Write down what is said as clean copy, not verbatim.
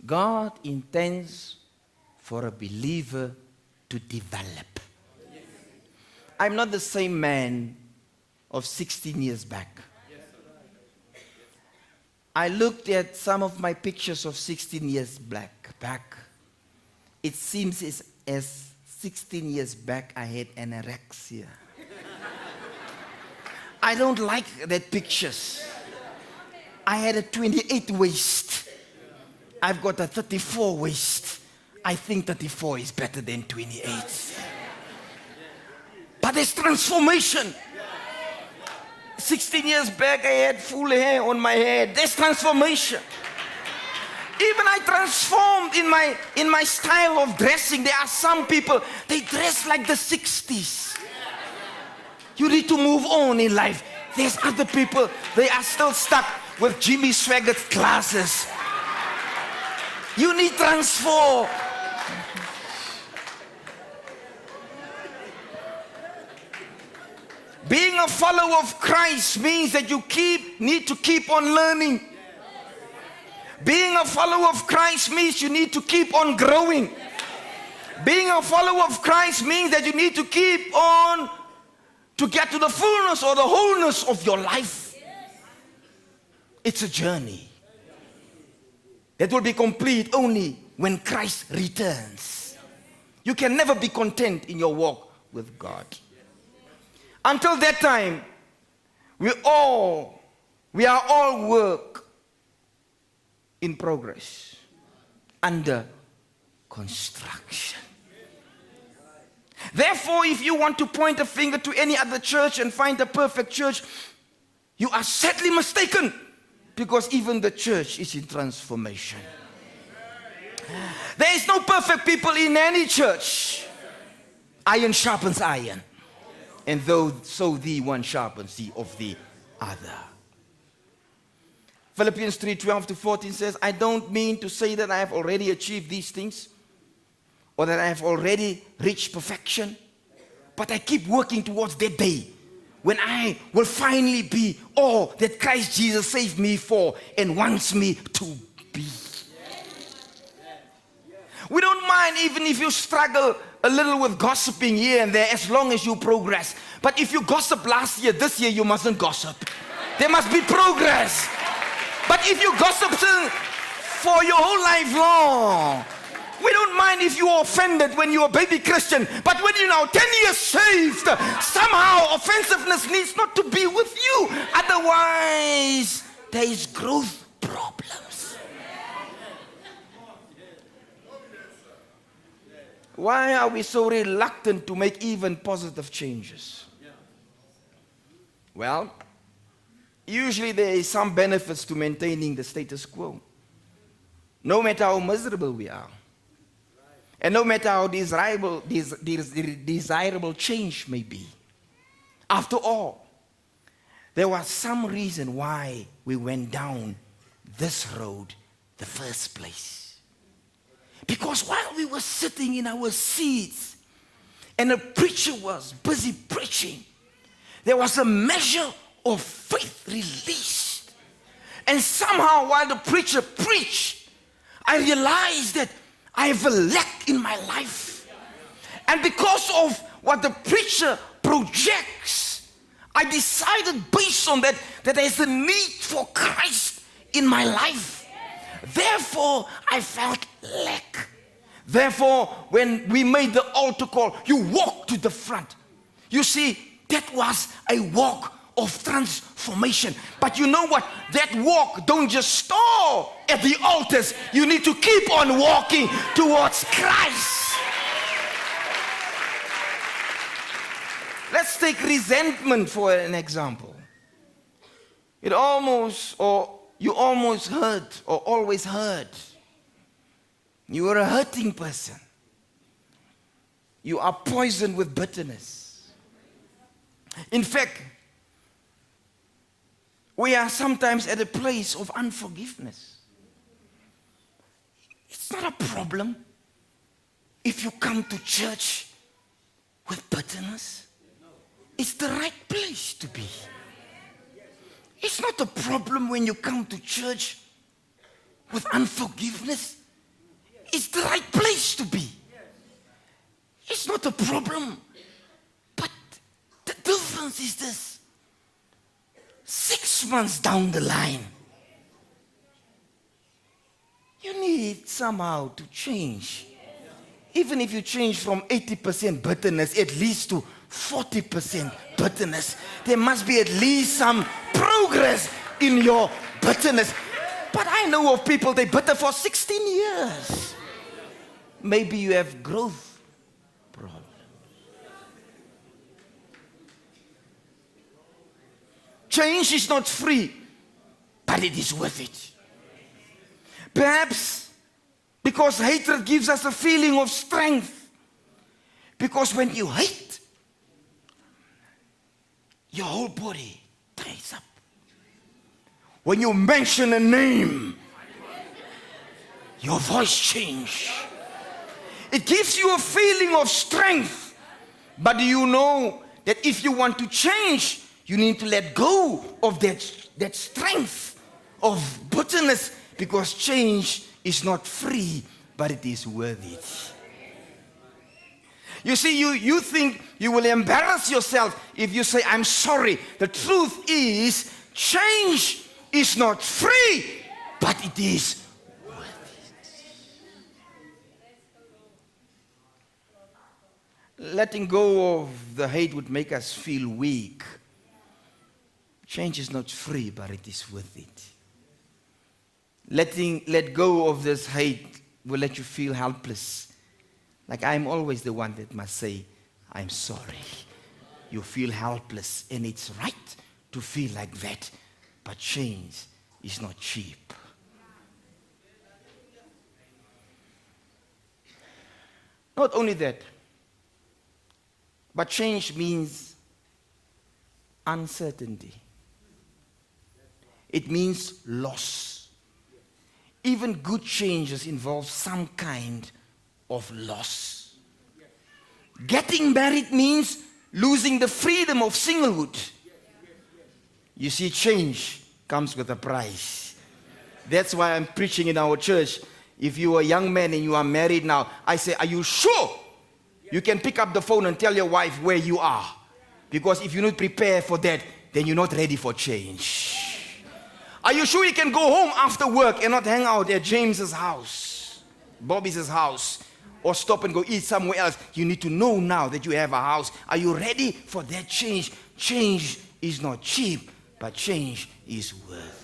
God intends for a believer to develop. I'm not the same man of 16 years back. I looked at some of my pictures of 16 years back. It seems as 16 years back I had anorexia. I don't like that pictures. I had a 28 waist. I've got a 34 waist. I think 34 is better than 28. But there's transformation. 16 years back, I had full hair on my head. There's transformation. Even I transformed in my style of dressing. There are some people, they dress like the 60s. You need to move on in life. There's other people, they are still stuck with Jimmy Swaggart's glasses. You need transform. Being a follower of Christ means that you need to keep on learning. Being a follower of Christ means you need to keep on growing. Being a follower of Christ means that you need to keep on to get to the fullness or the wholeness of your life. It's a journey that will be complete only when Christ returns. You can never be content in your walk with God. Until that time, we are all work in progress, under construction. Therefore, if you want to point a finger to any other church and find a perfect church, you are sadly mistaken, because even the church is in transformation. There is no perfect people in any church. Iron sharpens iron. And so the one sharpens the of the other. Philippians 3:12-14 says, I don't mean to say that I have already achieved these things or that I have already reached perfection, but I keep working towards that day when I will finally be all that Christ Jesus saved me for and wants me to be. We don't mind even if you struggle a little with gossiping here and there, as long as you progress. But if you gossip last year, this year you mustn't gossip. There must be progress. But if you gossip for your whole life long, we don't mind if you are offended when you're a baby Christian. But when you're now 10 years saved, somehow offensiveness needs not to be with you. Otherwise, there is growth problems. Why are we so reluctant to make even positive changes? Well, usually there is some benefits to maintaining the status quo. No matter how miserable we are. And no matter how desirable change may be. After all, there was some reason why we went down this road the first place. Because while we were sitting in our seats and the preacher was busy preaching, there was a measure of faith released. And somehow while the preacher preached, I realized that I have a lack in my life. And because of what the preacher projects, I decided based on that there's a need for Christ in my life. Therefore, I felt lack. Therefore, when we made the altar call, you walk to the front. You see, that was a walk of transformation. But you know what? That walk don't just stop at the altars. You need to keep on walking towards Christ. Let's take resentment for an example. You almost hurt or always hurt. You are a hurting person. You are poisoned with bitterness. In fact, we are sometimes at a place of unforgiveness. It's not a problem if you come to church with bitterness. It's the right place to be. It's not a problem when you come to church with unforgiveness. it's the right place to be. It's not a problem. But the difference is this. 6 months down the line, you need somehow to change. Even if you change from 80% bitterness at least to 40% bitterness, there must be at least some progress in your bitterness. But I know of people, they bitter for 16 years. Maybe you have growth problems. Change is not free, but it is worth it. Perhaps because hatred gives us a feeling of strength. Because when you hate, your whole body dries up. When you mention a name, your voice changes. It gives you a feeling of strength. But do you know that if you want to change, you need to let go of that strength of bitterness, because change is not free, but it is worth it. You see, you think you will embarrass yourself if you say, I'm sorry. The truth is, change is not free, but it is worth it. Letting go of the hate would make us feel weak. Change is not free, but it is worth it. Let go of this hate will let you feel helpless. Like I'm always the one that must say, I'm sorry. You feel helpless, and it's right to feel like that. But change is not cheap. Not only that, but change means uncertainty. It means loss. Even good changes involve some kind of loss. Getting married means losing the freedom of singlehood. You see, change comes with a price. That's why I'm preaching in our church. If you are a young man and you are married now, I say, are you sure you can pick up the phone and tell your wife where you are? Because if you're not prepared for that, then you're not ready for change. Are you sure you can go home after work and not hang out at James's house, Bobby's house, or stop and go eat somewhere else? You need to know now that you have a house. Are you ready for that change? Change is not cheap, but change is worth it.